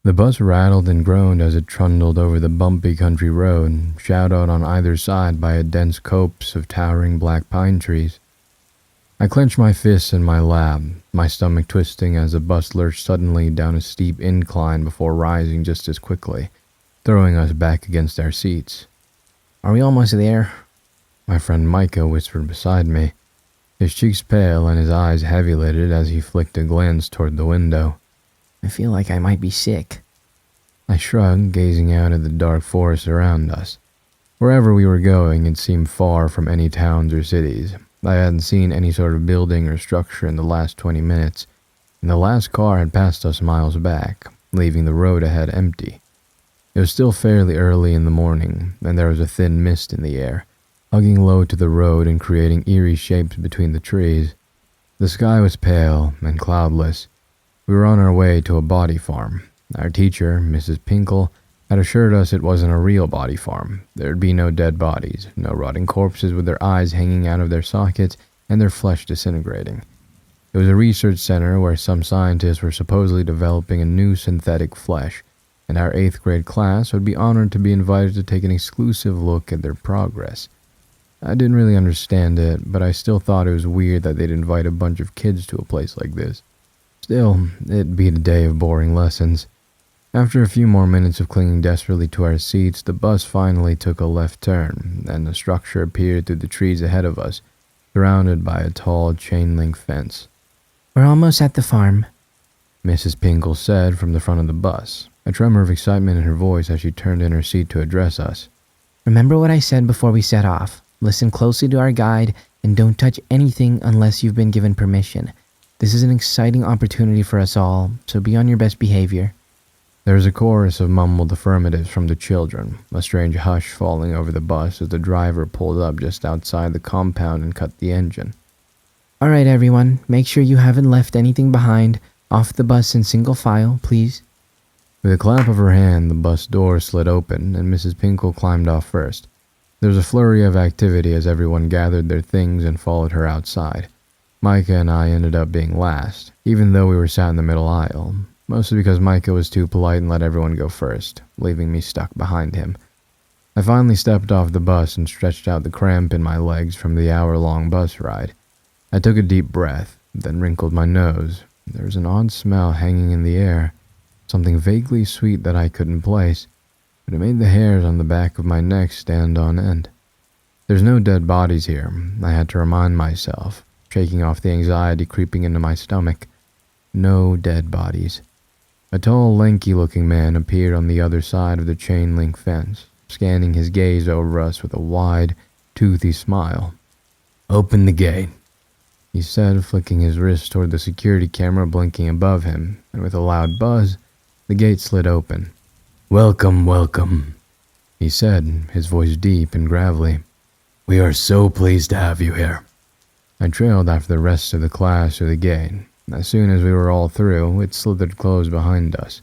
The bus rattled and groaned as it trundled over the bumpy country road, shadowed on either side by a dense copse of towering black pine trees. I clenched my fists in my lap, my stomach twisting as the bus lurched suddenly down a steep incline before rising just as quickly, throwing us back against our seats. "Are we almost there?" My friend Micah whispered beside me, his cheeks pale and his eyes heavy-lidded as he flicked a glance toward the window. "I feel like I might be sick." I shrugged, gazing out at the dark forest around us. Wherever we were going, it seemed far from any towns or cities. I hadn't seen any sort of building or structure in the last 20 minutes, and the last car had passed us miles back, leaving the road ahead empty. It was still fairly early in the morning, and there was a thin mist in the air, hugging low to the road and creating eerie shapes between the trees. The sky was pale and cloudless. We were on our way to a body farm. Our teacher, Mrs. Pinkle, had assured us it wasn't a real body farm. There'd be no dead bodies, no rotting corpses with their eyes hanging out of their sockets and their flesh disintegrating. It was a research center where some scientists were supposedly developing a new synthetic flesh, and our 8th grade class would be honored to be invited to take an exclusive look at their progress. I didn't really understand it, but I still thought it was weird that they'd invite a bunch of kids to a place like this. Still, it beat a day of boring lessons. After a few more minutes of clinging desperately to our seats, the bus finally took a left turn, and the structure appeared through the trees ahead of us, surrounded by a tall chain-link fence. "We're almost at the farm," Mrs. Pinkle said from the front of the bus, a tremor of excitement in her voice as she turned in her seat to address us. "Remember what I said before we set off. Listen closely to our guide and don't touch anything unless you've been given permission. This is an exciting opportunity for us all, so be on your best behavior." There was a chorus of mumbled affirmatives from the children, a strange hush falling over the bus as the driver pulled up just outside the compound and cut the engine. "All right, everyone, make sure you haven't left anything behind. Off the bus in single file, please." With a clap of her hand, the bus door slid open and Mrs. Pinkle climbed off first. There was a flurry of activity as everyone gathered their things and followed her outside. Micah and I ended up being last, even though we were sat in the middle aisle, mostly because Micah was too polite and let everyone go first, leaving me stuck behind him. I finally stepped off the bus and stretched out the cramp in my legs from the hour-long bus ride. I took a deep breath, then wrinkled my nose. There was an odd smell hanging in the air, something vaguely sweet that I couldn't place, but it made the hairs on the back of my neck stand on end. There's no dead bodies here, I had to remind myself, shaking off the anxiety creeping into my stomach. No dead bodies. A tall, lanky-looking man appeared on the other side of the chain-link fence, scanning his gaze over us with a wide, toothy smile. "Open the gate," he said, flicking his wrist toward the security camera blinking above him, and with a loud buzz, the gate slid open. "Welcome, welcome," he said, his voice deep and gravelly. "We are so pleased to have you here." I trailed after the rest of the class through the gate. As soon as we were all through, it slithered closed behind us.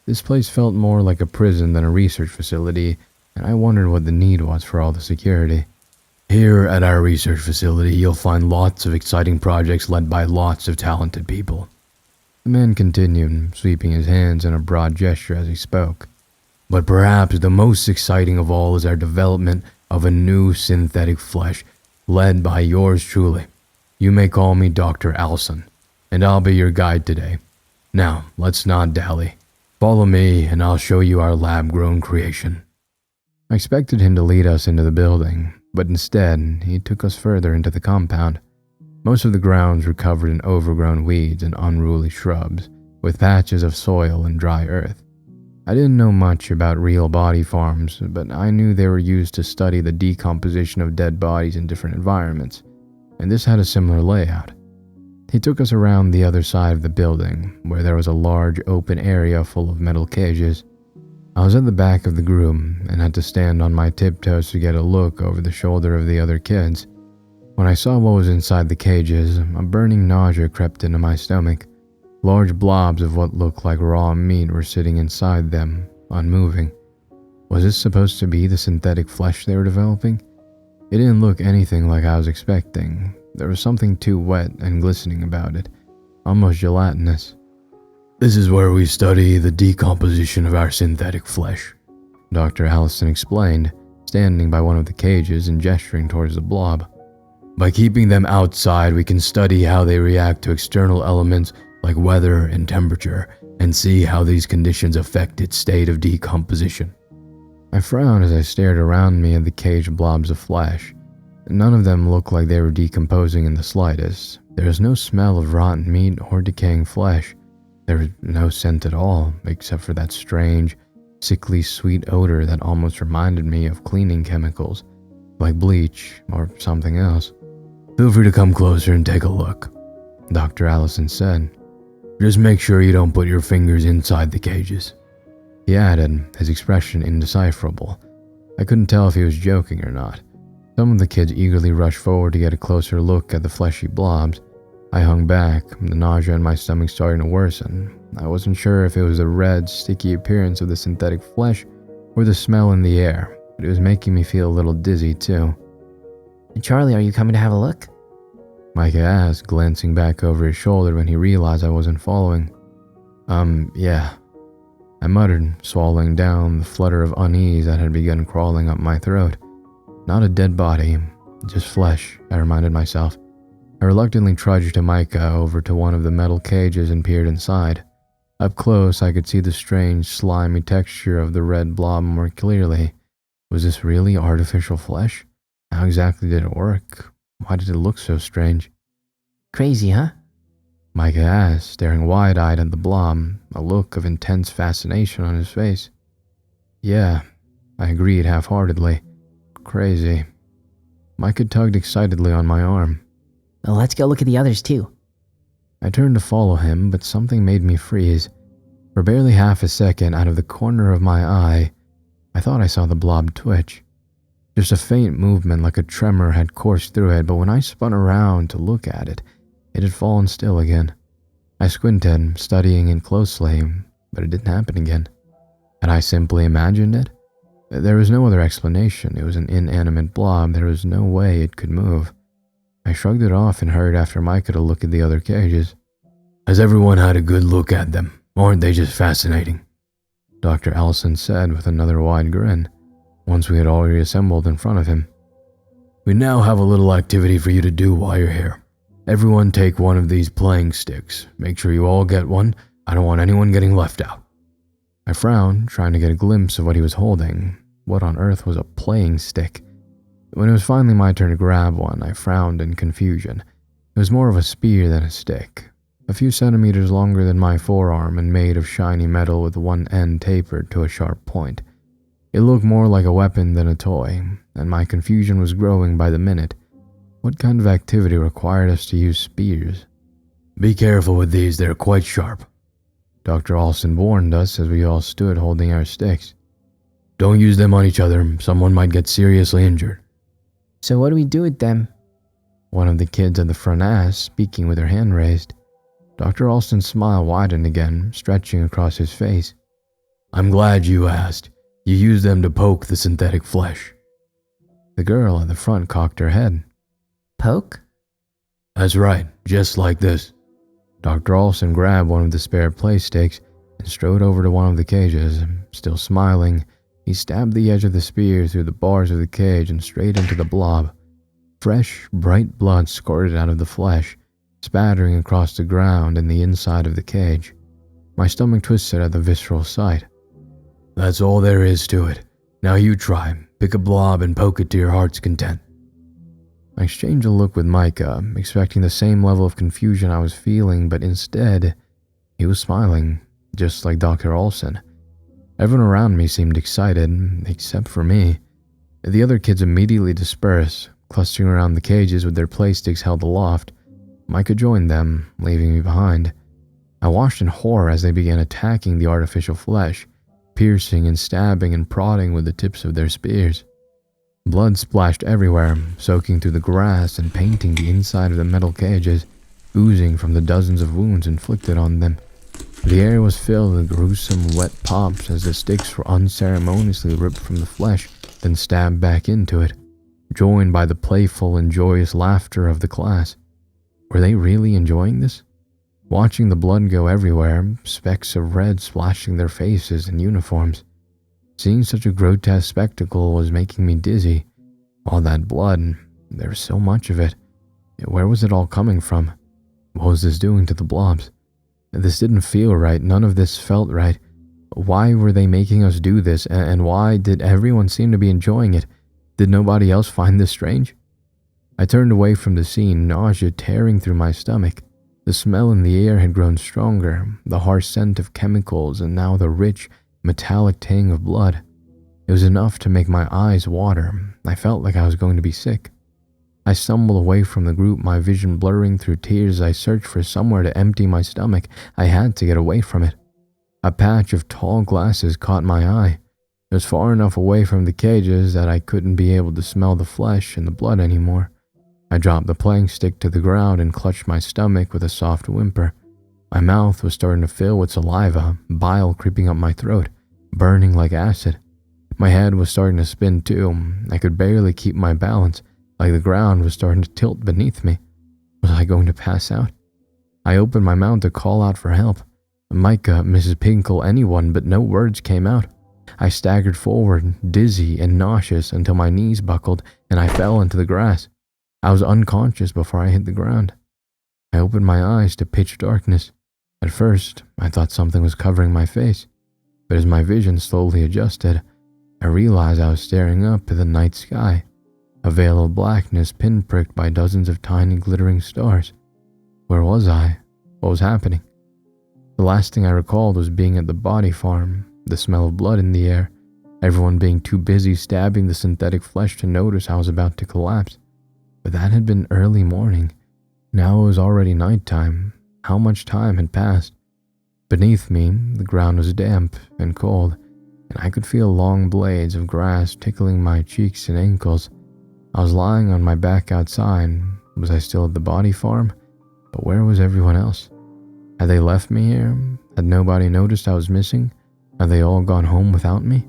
This place felt more like a prison than a research facility, and I wondered what the need was for all the security. "Here at our research facility, you'll find lots of exciting projects led by lots of talented people," the man continued, sweeping his hands in a broad gesture as he spoke. "But perhaps the most exciting of all is our development of a new synthetic flesh, led by yours truly. You may call me Dr. Alson, and I'll be your guide today. Now, let's not dally. Follow me, and I'll show you our lab-grown creation." I expected him to lead us into the building, but instead, he took us further into the compound. Most of the grounds were covered in overgrown weeds and unruly shrubs, with patches of soil and dry earth. I didn't know much about real body farms, but I knew they were used to study the decomposition of dead bodies in different environments, and this had a similar layout. He took us around the other side of the building, where there was a large open area full of metal cages. I was at the back of the group and had to stand on my tiptoes to get a look over the shoulder of the other kids. When I saw what was inside the cages, a burning nausea crept into my stomach. Large blobs of what looked like raw meat were sitting inside them, unmoving. Was this supposed to be the synthetic flesh they were developing? It didn't look anything like I was expecting. There was something too wet and glistening about it, almost gelatinous. This is where we study the decomposition of our synthetic flesh, Dr. Allison explained, standing by one of the cages and gesturing towards the blob. By keeping them outside, we can study how they react to external elements like weather and temperature, and see how these conditions affect its state of decomposition. I frowned as I stared around me at the caged blobs of flesh. None of them looked like they were decomposing in the slightest. There was no smell of rotten meat or decaying flesh. There was no scent at all, except for that strange, sickly sweet odor that almost reminded me of cleaning chemicals, like bleach or something else. Feel free to come closer and take a look, Dr. Allison said. Just make sure you don't put your fingers inside the cages. He added, his expression indecipherable. I couldn't tell if he was joking or not. Some of the kids eagerly rushed forward to get a closer look at the fleshy blobs. I hung back, the nausea in my stomach starting to worsen. I wasn't sure if it was the red, sticky appearance of the synthetic flesh or the smell in the air, but it was making me feel a little dizzy too. Charlie, are you coming to have a look? Micah asked, glancing back over his shoulder when he realized I wasn't following. Yeah. I muttered, swallowing down the flutter of unease that had begun crawling up my throat. Not a dead body, just flesh, I reminded myself. I reluctantly trudged to Micah over to one of the metal cages and peered inside. Up close, I could see the strange, slimy texture of the red blob more clearly. Was this really artificial flesh? How exactly did it work? Why did it look so strange? Crazy, huh? Micah asked, staring wide-eyed at the blob, a look of intense fascination on his face. Yeah, I agreed half-heartedly. Crazy. Micah tugged excitedly on my arm. Well, let's go look at the others too. I turned to follow him, but something made me freeze. For barely half a second, out of the corner of my eye, I thought I saw the blob twitch. Just a faint movement like a tremor had coursed through it, but when I spun around to look at it, it had fallen still again. I squinted, studying it closely, but it didn't happen again. Had I simply imagined it? There was no other explanation. It was an inanimate blob. There was no way it could move. I shrugged it off and hurried after Micah to look at the other cages. Has everyone had a good look at them? Aren't they just fascinating? Dr. Allison said with another wide grin, once we had all reassembled in front of him. We now have a little activity for you to do while you're here. Everyone take one of these playing sticks. Make sure you all get one. I don't want anyone getting left out. I frowned, trying to get a glimpse of what he was holding. What on earth was a playing stick? When it was finally my turn to grab one, I frowned in confusion. It was more of a spear than a stick, a few centimeters longer than my forearm and made of shiny metal with one end tapered to a sharp point. It looked more like a weapon than a toy, and my confusion was growing by the minute. What kind of activity required us to use spears? Be careful with these, they're quite sharp. Dr. Alston warned us as we all stood holding our sticks. Don't use them on each other, someone might get seriously injured. So what do we do with them? One of the kids at the front asked, speaking with her hand raised. Dr. Alston's smile widened again, stretching across his face. I'm glad you asked. You use them to poke the synthetic flesh. The girl at the front cocked her head. Poke? That's right, just like this. Dr. Alston grabbed one of the spare play sticks and strode over to one of the cages. Still smiling, he stabbed the edge of the spear through the bars of the cage and straight into the blob. Fresh, bright blood squirted out of the flesh, spattering across the ground and the inside of the cage. My stomach twisted at the visceral sight. That's all there is to it. Now you try. Pick a blob and poke it to your heart's content. I exchanged a look with Micah, expecting the same level of confusion I was feeling, but instead, he was smiling, just like Dr. Olson. Everyone around me seemed excited, except for me. The other kids immediately dispersed, clustering around the cages with their playsticks held aloft. Micah joined them, leaving me behind. I watched in horror as they began attacking the artificial flesh, piercing and stabbing and prodding with the tips of their spears. Blood splashed everywhere, soaking through the grass and painting the inside of the metal cages, oozing from the dozens of wounds inflicted on them. The air was filled with gruesome wet pops as the sticks were unceremoniously ripped from the flesh, then stabbed back into it, joined by the playful and joyous laughter of the class. Were they really enjoying this? watching the blood go everywhere, specks of red splashing their faces and uniforms. Seeing such a grotesque spectacle was making me dizzy. All that blood, there was so much of it. Where was it all coming from? What was this doing to the blobs? This didn't feel right. None of this felt right. Why were they making us do this, and why did everyone seem to be enjoying it? Did nobody else find this strange? I turned away from the scene, nausea tearing through my stomach. The smell in the air had grown stronger, the harsh scent of chemicals, and now the rich, metallic tang of blood. It was enough to make my eyes water. I felt like I was going to be sick. I stumbled away from the group, my vision blurring through tears. I searched for somewhere to empty my stomach. I had to get away from it. A patch of tall glasses caught my eye. It was far enough away from the cages that I couldn't be able to smell the flesh and the blood anymore. I dropped the playing stick to the ground and clutched my stomach with a soft whimper. My mouth was starting to fill with saliva, bile creeping up my throat, burning like acid. My head was starting to spin too. I could barely keep my balance, like the ground was starting to tilt beneath me. Was I going to pass out? I opened my mouth to call out for help. Micah, Mrs. Pinkle, anyone, but no words came out. I staggered forward, dizzy and nauseous, until my knees buckled and I fell into the grass. I was unconscious before I hit the ground. I opened my eyes to pitch darkness. At first, I thought something was covering my face, but as my vision slowly adjusted, I realized I was staring up at the night sky, a veil of blackness pinpricked by dozens of tiny glittering stars. Where was I? What was happening? The last thing I recalled was being at the body farm, the smell of blood in the air, everyone being too busy stabbing the synthetic flesh to notice I was about to collapse. But that had been early morning. Now it was already nighttime. How much time had passed? Beneath me, the ground was damp and cold, and I could feel long blades of grass tickling my cheeks and ankles. I was lying on my back outside. Was I still at the body farm? But where was everyone else? Had they left me here? Had nobody noticed I was missing? Had they all gone home without me?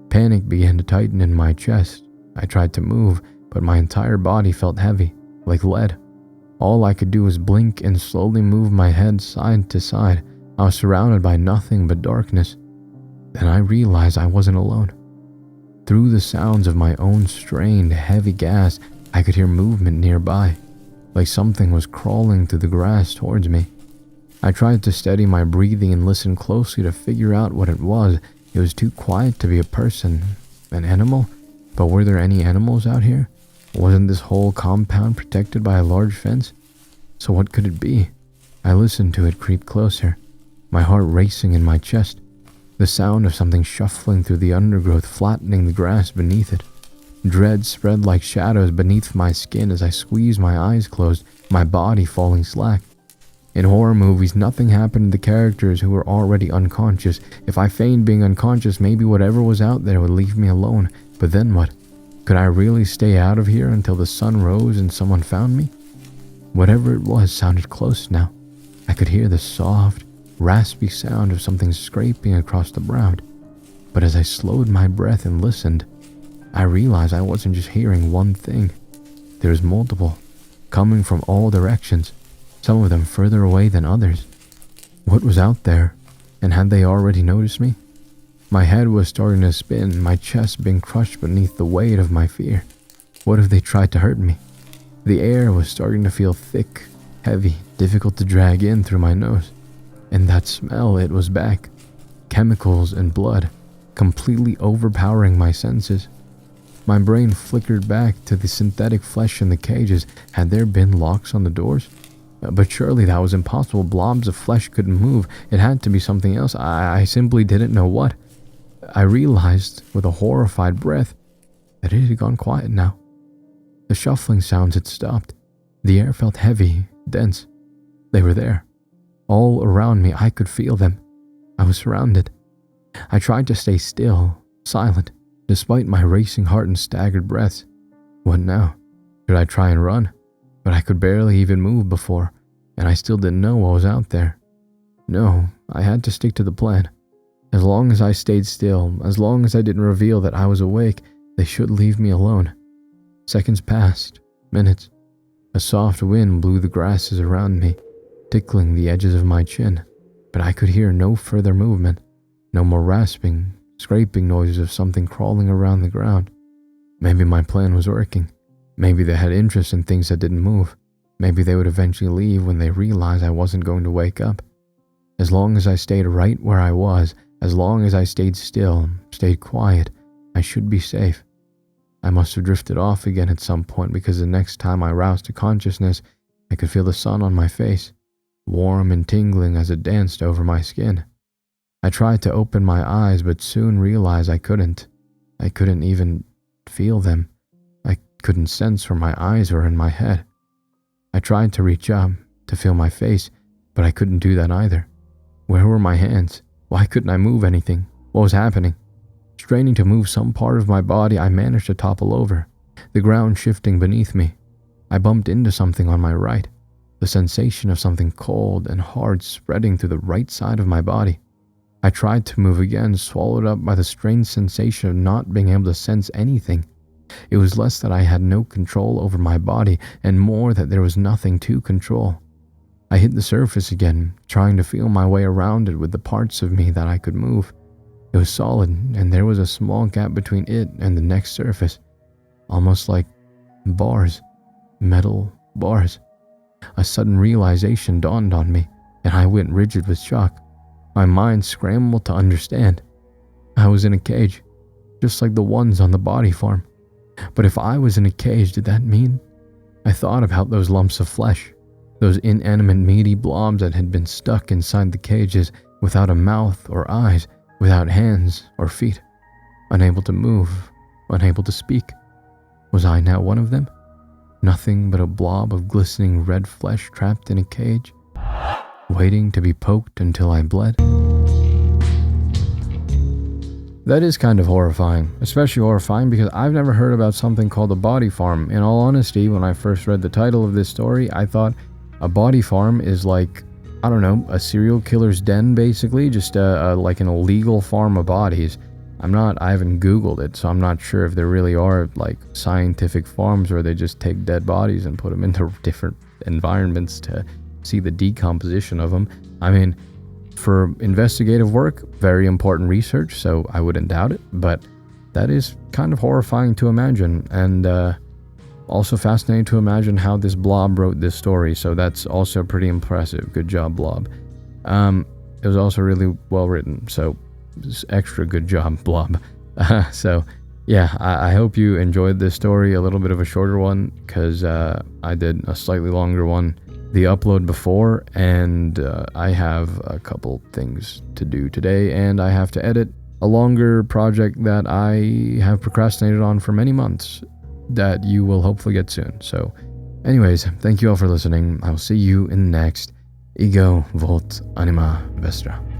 Panic began to tighten in my chest. I tried to move, but my entire body felt heavy, like lead. All I could do was blink and slowly move my head side to side. I was surrounded by nothing but darkness. Then I realized I wasn't alone. Through the sounds of my own strained, heavy gas, I could hear movement nearby, like something was crawling through the grass towards me. I tried to steady my breathing and listen closely to figure out what it was. It was too quiet to be a person. An animal? But were there any animals out here? Wasn't this whole compound protected by a large fence? So what could it be? I listened to it creep closer, my heart racing in my chest. The sound of something shuffling through the undergrowth, flattening the grass beneath it. Dread spread like shadows beneath my skin as I squeezed my eyes closed, my body falling slack. In horror movies, nothing happened to the characters who were already unconscious. If I feigned being unconscious, maybe whatever was out there would leave me alone. But then what? Could I really stay out of here until the sun rose and someone found me? Whatever it was sounded close now. I could hear the soft, raspy sound of something scraping across the ground. But as I slowed my breath and listened, I realized I wasn't just hearing one thing. There was multiple, coming from all directions, some of them further away than others. What was out there, and had they already noticed me? My head was starting to spin, my chest being crushed beneath the weight of my fear. What if they tried to hurt me? The air was starting to feel thick, heavy, difficult to drag in through my nose. And that smell, it was back. Chemicals and blood, completely overpowering my senses. My brain flickered back to the synthetic flesh in the cages. Had there been locks on the doors? But surely that was impossible. Blobs of flesh couldn't move. It had to be something else. I simply didn't know what. I realized, with a horrified breath, that it had gone quiet now. The shuffling sounds had stopped. The air felt heavy, dense. They were there. All around me, I could feel them. I was surrounded. I tried to stay still, silent, despite my racing heart and staggered breaths. What now? Should I try and run? But I could barely even move before, and I still didn't know what was out there. No, I had to stick to the plan. As long as I stayed still, as long as I didn't reveal that I was awake, they should leave me alone. Seconds passed, minutes. A soft wind blew the grasses around me, tickling the edges of my chin, but I could hear no further movement, no more rasping, scraping noises of something crawling around the ground. Maybe my plan was working. Maybe they had interest in things that didn't move. Maybe they would eventually leave when they realized I wasn't going to wake up. As long as I stayed right where I was, as long as I stayed still, stayed quiet, I should be safe. I must have drifted off again at some point because the next time I roused to consciousness, I could feel the sun on my face, warm and tingling as it danced over my skin. I tried to open my eyes but soon realized I couldn't. I couldn't even feel them. I couldn't sense where my eyes were in my head. I tried to reach up, to feel my face, but I couldn't do that either. Where were my hands? Why couldn't I move anything? What was happening? Straining to move some part of my body, I managed to topple over, the ground shifting beneath me. I bumped into something on my right, the sensation of something cold and hard spreading through the right side of my body. I tried to move again, swallowed up by the strange sensation of not being able to sense anything. It was less that I had no control over my body, and more that there was nothing to control. I hit the surface again, trying to feel my way around it with the parts of me that I could move. It was solid, and there was a small gap between it and the next surface, almost like bars, metal bars. A sudden realization dawned on me, and I went rigid with shock. My mind scrambled to understand. I was in a cage, just like the ones on the body farm. But if I was in a cage, did that mean? I thought about those lumps of flesh, those inanimate meaty blobs that had been stuck inside the cages, without a mouth or eyes, without hands or feet, unable to move, unable to speak. Was I now one of them? Nothing but a blob of glistening red flesh trapped in a cage, waiting to be poked until I bled? That is kind of horrifying, especially horrifying because I've never heard about something called a body farm. In all honesty, when I first read the title of this story, I thought a body farm is like, I don't know, a serial killer's den basically, just like an illegal farm of bodies. I haven't Googled it, so I'm not sure if there really are like scientific farms where they just take dead bodies and put them into different environments to see the decomposition of them. I mean, for investigative work, very important research, so I wouldn't doubt it, but that is kind of horrifying to imagine, and also fascinating to imagine how this blob wrote this story, so that's also pretty impressive. Good job, Blob. It was also really well written, so extra good job, Blob. So yeah, I hope you enjoyed this story, a little bit of a shorter one, because I did a slightly longer one the upload before, and I have a couple things to do today, and I have to edit a longer project that I have procrastinated on for many months that you will hopefully get soon. So anyways, thank you all for listening. I'll see you in the next Ego Volt Anima Vestra.